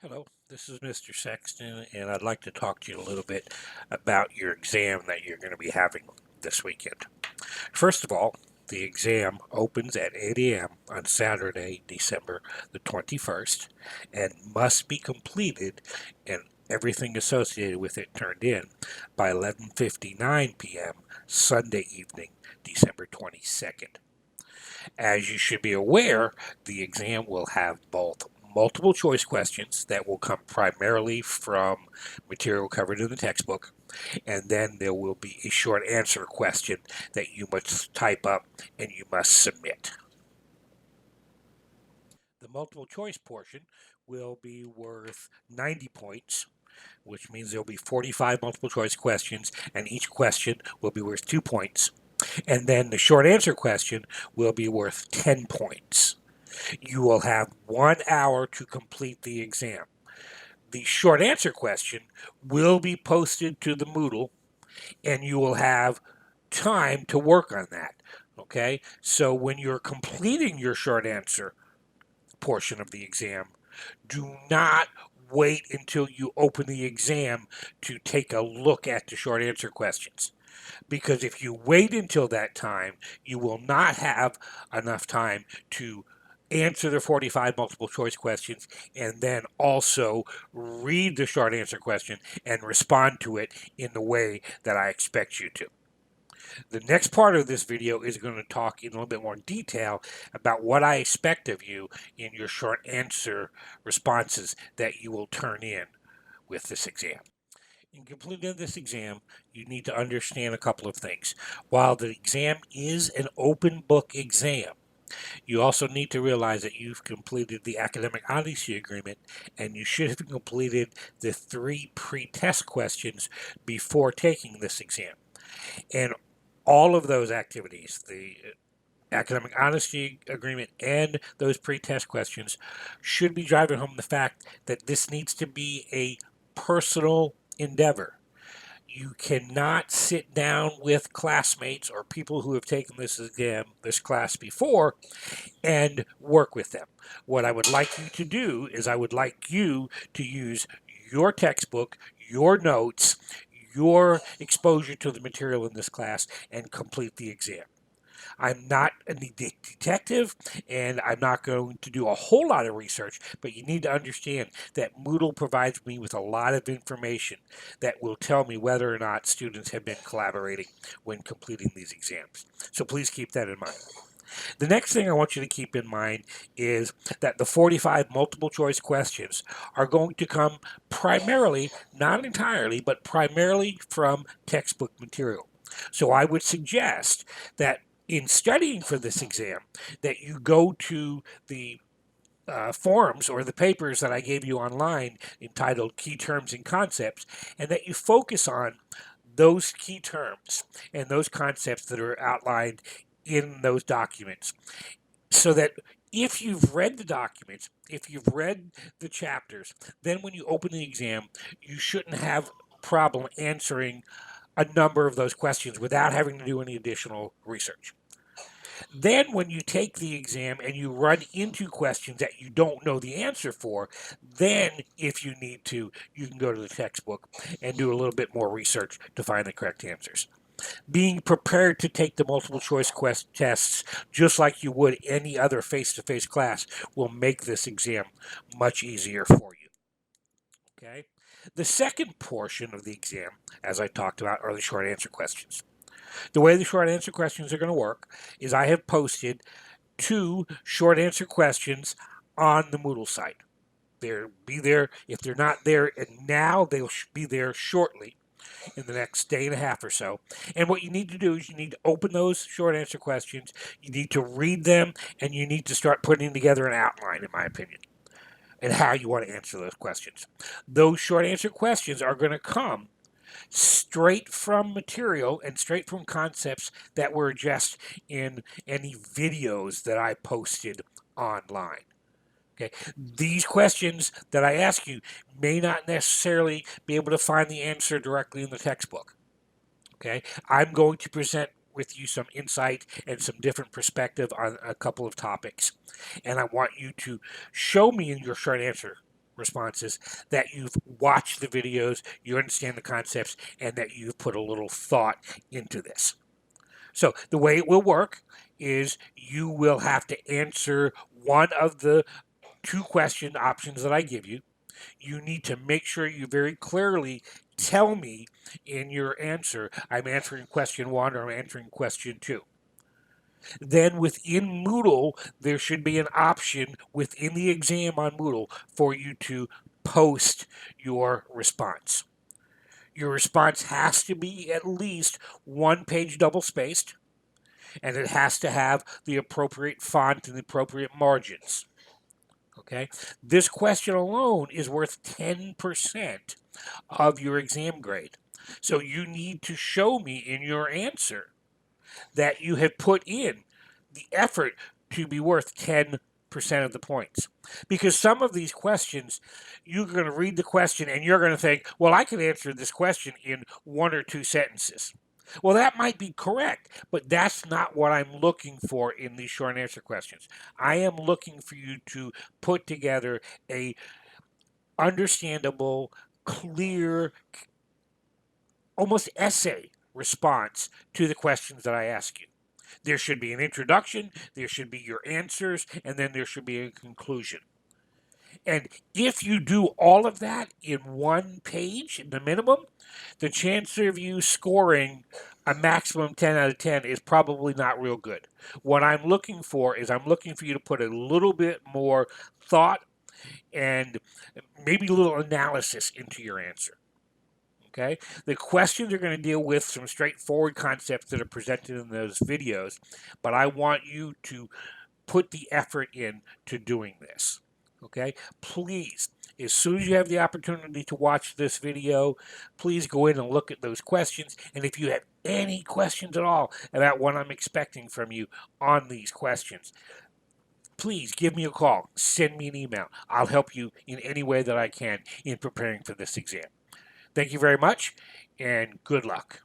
Hello, this is Mr. Sexton, and I'd like to talk to you a little bit about your exam that you're going to be having this weekend. First of all, the exam opens at 8 a.m. on Saturday, December the 21st, and must be completed and everything associated with it turned in by 11:59 p.m. Sunday evening, December 22nd. As you should be aware, the exam will have both multiple choice questions that will come primarily from material covered in the textbook, and then there will be a short answer question that you must type up and you must submit. The multiple choice portion will be worth 90 points, which means there'll be 45 multiple choice questions, and each question will be worth 2 points. And then the short answer question will be worth 10 points. You will have 1 hour to complete the exam. The short answer question will be posted to the Moodle, and you will have time to work on that. Okay? So when you're completing your short answer portion of the exam, do not wait until you open the exam to take a look at the short answer questions. Because if you wait until that time, you will not have enough time to answer the 45 multiple choice questions and then also read the short answer question and respond to it in the way that I expect you to. The next part of this video is going to talk in a little bit more detail about what I expect of you in your short answer responses that you will turn in with this exam. In completing this exam, you need to understand a couple of things. While the exam is an open book exam, you also need to realize that you've completed the academic honesty agreement and you should have completed the 3 pre-test questions before taking this exam. And all of those activities, the academic honesty agreement and those pre-test questions, should be driving home the fact that this needs to be a personal endeavor. You cannot sit down with classmates or people who have taken this exam, this class before, and work with them. What I would like you to do is I would like you to use your textbook, your notes, your exposure to the material in this class, and complete the exam. I'm not a detective and I'm not going to do a whole lot of research, but you need to understand that Moodle provides me with a lot of information that will tell me whether or not students have been collaborating when completing these exams. So please keep that in mind. The next thing I want you to keep in mind is that the 45 multiple choice questions are going to come primarily, not entirely, but primarily from textbook material. So I would suggest that in studying for this exam, that you go to the forums or the papers that I gave you online entitled Key Terms and Concepts, and that you focus on those key terms and those concepts that are outlined in those documents, so that if you've read the documents, if you've read the chapters, then when you open the exam, you shouldn't have problem answering a number of those questions without having to do any additional research. Then, when you take the exam and you run into questions that you don't know the answer for, then, if you need to, you can go to the textbook and do a little bit more research to find the correct answers. Being prepared to take the multiple choice tests just like you would any other face-to-face class will make this exam much easier for you. Okay? The second portion of the exam, as I talked about, are the short answer questions. The way the short answer questions are going to work is I have posted 2 short answer questions on the Moodle site. They'll be there. If they're not there now, they'll be there shortly in the next day and a half or so. And what you need to do is you need to open those short answer questions, you need to read them, and you need to start putting together an outline, in my opinion, and how you want to answer those questions. Those short answer questions are going to come straight from material and straight from concepts that were just in any videos that I posted online. Okay. These questions that I ask you may not necessarily be able to find the answer directly in the textbook. Okay. I'm going to present with you some insight and some different perspective on a couple of topics. And I want you to show me in your short answer responses, that you've watched the videos, you understand the concepts, and that you've put a little thought into this. So the way it will work is you will have to answer one of the 2 question options that I give you. You need to make sure you very clearly tell me in your answer, I'm answering question 1 or I'm answering question 2. Then within Moodle, there should be an option within the exam on Moodle for you to post your response. Your response has to be at least 1 page double spaced, and it has to have the appropriate font and the appropriate margins. Okay? This question alone is worth 10% of your exam grade. So you need to show me in your answer that you have put in the effort to be worth 10% of the points. Because some of these questions, you're going to read the question and you're going to think, well, I can answer this question in 1 or 2 sentences. Well, that might be correct, but that's not what I'm looking for in these short answer questions. I am looking for you to put together a understandable, clear, almost essay response to the questions that I ask you. There should be an introduction, there should be your answers, and then there should be a conclusion. And if you do all of that in 1 page, the minimum, the chance of you scoring a maximum 10 out of 10 is probably not real good. What I'm looking for is I'm looking for you to put a little bit more thought and maybe a little analysis into your answer. Okay? The questions are going to deal with some straightforward concepts that are presented in those videos, but I want you to put the effort in to doing this. Okay? Please, as soon as you have the opportunity to watch this video, please go in and look at those questions. And if you have any questions at all about what I'm expecting from you on these questions, please give me a call, send me an email. I'll help you in any way that I can in preparing for this exam. Thank you very much, and good luck.